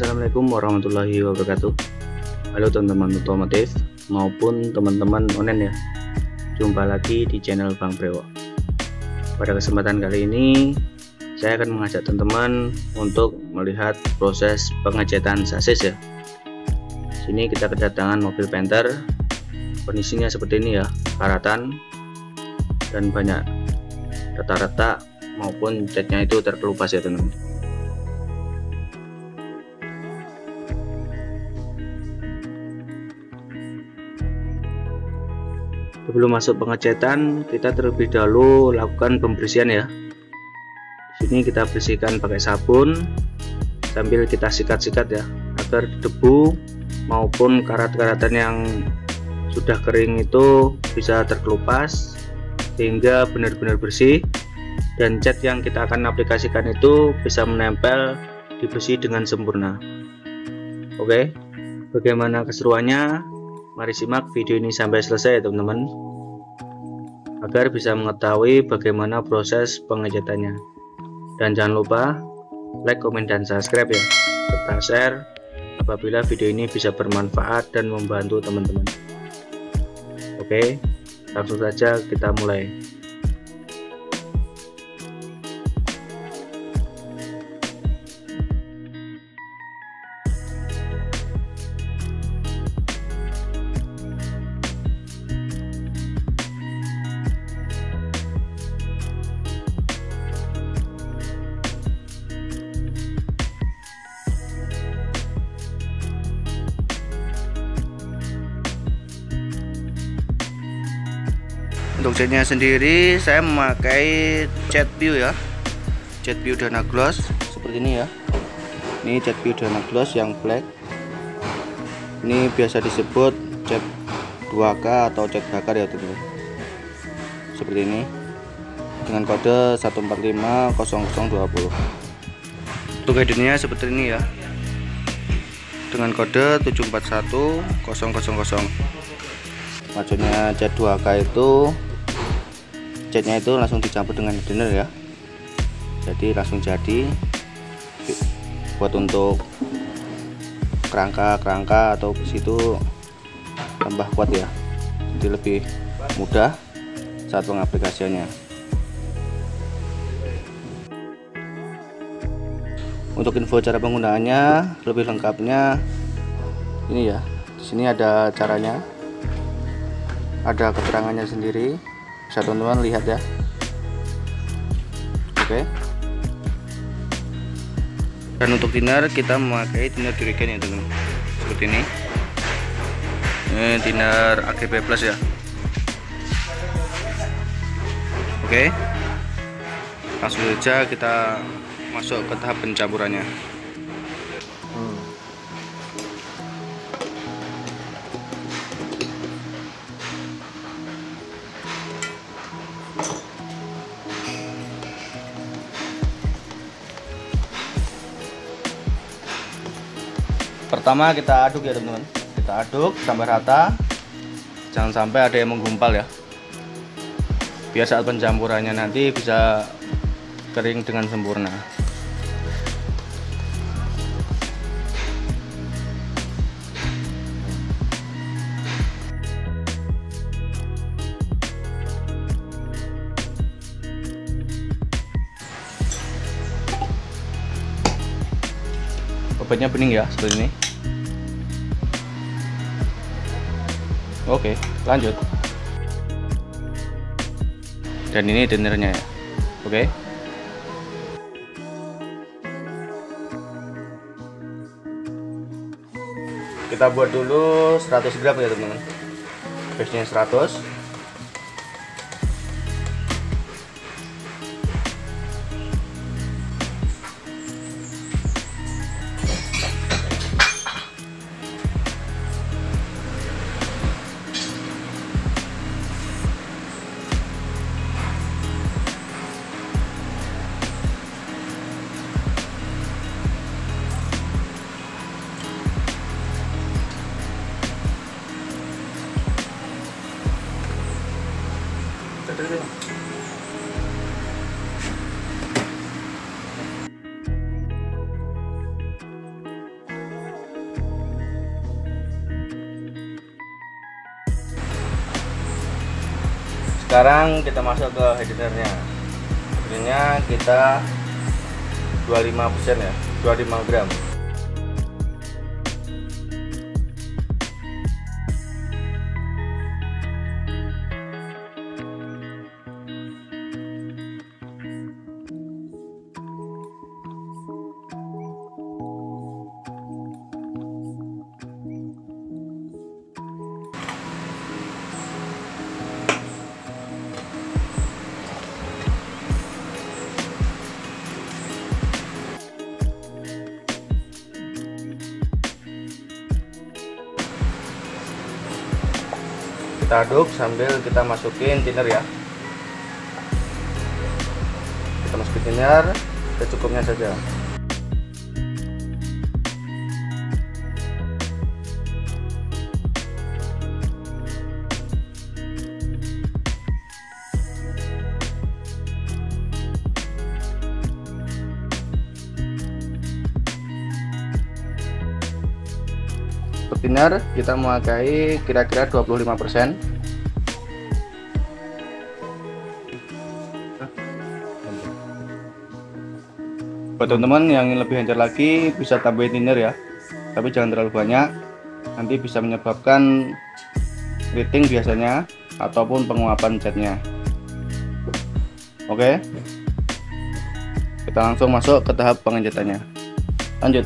Assalamualaikum warahmatullahi wabarakatuh. Halo teman-teman otomotif maupun teman-teman online ya. Jumpa lagi di channel Bang Brewo. Pada kesempatan kali ini saya akan mengajak teman-teman untuk melihat proses pengecetan sasis ya. Sini kita kedatangan mobil Panther. Kondisinya seperti ini ya, karatan dan banyak retak-retak maupun catnya itu terkelupas ya teman-teman. Sebelum masuk pengecetan, kita terlebih dahulu lakukan pembersihan ya. Di sini kita bersihkan pakai sabun sambil kita sikat-sikat ya, agar debu maupun karat-karatan yang sudah kering itu bisa terkelupas sehingga benar-benar bersih, dan cat yang kita akan aplikasikan itu bisa menempel di besi dengan sempurna. Oke, bagaimana keseruannya? Mari simak video ini sampai selesai ya teman-teman, agar bisa mengetahui bagaimana proses pengecatannya. Dan jangan lupa like, komen, dan subscribe ya, serta share apabila video ini bisa bermanfaat dan membantu teman-teman. Oke, langsung saja kita mulai. Untuk catnya sendiri saya memakai cat view ya, cat view Dana Gloss seperti ini ya. Ini cat view Dana Gloss yang black. Ini biasa disebut cat 2K atau cat bakar ya teman-teman. Seperti ini dengan kode 1450020. Untuk headernya seperti ini ya, dengan kode 741000. Maksudnya cat 2K itu catnya itu langsung dicampur dengan hardener ya, jadi langsung jadi. Buat untuk kerangka atau besi itu tambah kuat ya, jadi lebih mudah saat pengaplikasiannya. Untuk info cara penggunaannya lebih lengkapnya ini ya, di sini ada caranya, ada keterangannya sendiri, bisa teman-teman lihat ya. Oke. Dan untuk thinner kita memakai thinner Durigen ya teman-teman, seperti ini. Ini thinner AGP Plus ya. Oke, langsung saja kita masuk ke tahap pencampurannya. Pertama kita aduk ya teman-teman, kita aduk sampai rata, jangan sampai ada yang menggumpal ya, biar saat pencampurannya nanti bisa kering dengan sempurna. Obatnya bening ya, seperti ini. Oke, lanjut. Dan ini thinnernya ya. Oke. Kita buat dulu 100 gram ya teman-teman. Base-nya 100. Sekarang kita masuk ke headernya. Headernya kita 25% ya, 25 gram. Kita aduk sambil kita masukin thinner ya. Kita masukin thinner secukupnya saja. Thinner kita memakai kira-kira 25%. Buat teman-teman yang lebih encer lagi bisa tambahin thinner ya, tapi jangan terlalu banyak, nanti bisa menyebabkan keriting biasanya ataupun penguapan catnya. Oke, kita langsung masuk ke tahap pengencetannya. Lanjut.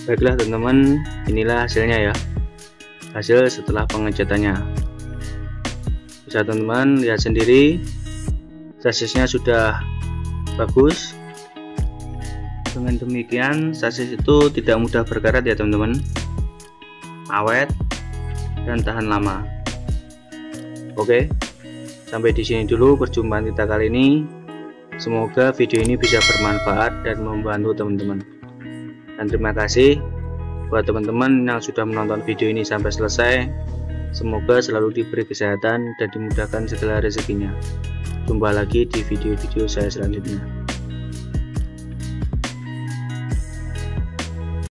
Baiklah teman-teman, inilah hasilnya ya, hasil setelah pengecatannya. Bisa teman-teman lihat sendiri, sasisnya sudah bagus. Dengan demikian sasis itu tidak mudah berkarat ya teman-teman, awet dan tahan lama. Oke, sampai di sini dulu perjumpaan kita kali ini. Semoga video ini bisa bermanfaat dan membantu teman-teman. Dan terima kasih buat teman-teman yang sudah menonton video ini sampai selesai. Semoga selalu diberi kesehatan dan dimudahkan segala rezekinya. Jumpa lagi di video-video saya selanjutnya.